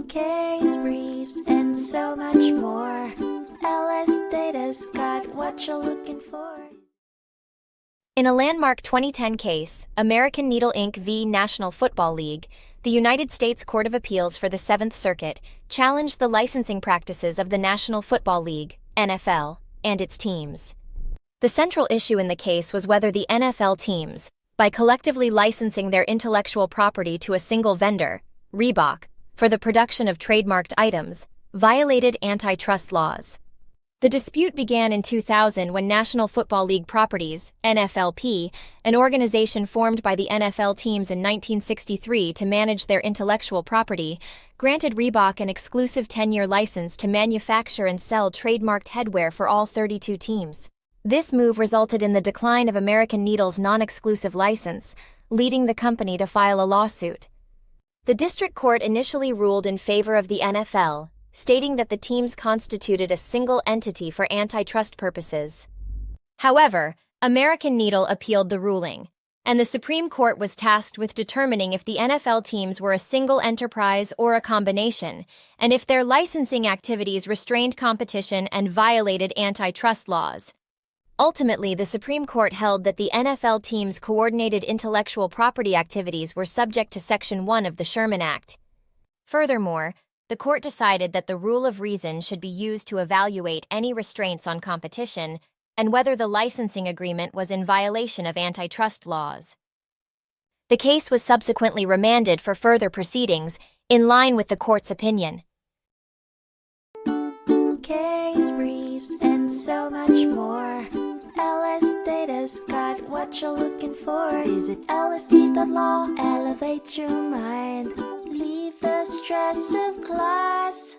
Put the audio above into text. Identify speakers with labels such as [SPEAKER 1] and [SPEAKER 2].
[SPEAKER 1] case briefs, and so much more. LSData's got what you're looking for.
[SPEAKER 2] In a landmark 2010 case, American Needle Inc. v. National Football League, the United States Court of Appeals for the Seventh Circuit challenged the licensing practices of the National Football League, NFL, and its teams. The central issue in the case was whether the NFL teams, by collectively licensing their intellectual property to a single vendor, Reebok, for the production of trademarked items, violated antitrust laws. The dispute began in 2000 when National Football League Properties, NFLP, an organization formed by the NFL teams in 1963 to manage their intellectual property, granted Reebok an exclusive 10-year license to manufacture and sell trademarked headwear for all 32 teams. This move resulted in the decline of American Needle's non-exclusive license, leading the company to file a lawsuit. The district court initially ruled in favor of the NFL, stating that the teams constituted a single entity for antitrust purposes. However, American Needle appealed the ruling, and the Supreme Court was tasked with determining if the NFL teams were a single enterprise or a combination, and if their licensing activities restrained competition and violated antitrust laws. Ultimately, the Supreme Court held that the NFL teams' coordinated intellectual property activities were subject to Section 1 of the Sherman Act. Furthermore, the court decided that the rule of reason should be used to evaluate any restraints on competition and whether the licensing agreement was in violation of antitrust laws. The case was subsequently remanded for further proceedings, in line with the court's opinion.
[SPEAKER 1] Case briefs, and so much more. LSData's got what you're looking for. Visit lsd.law, elevate your mind. Leave the stress of class.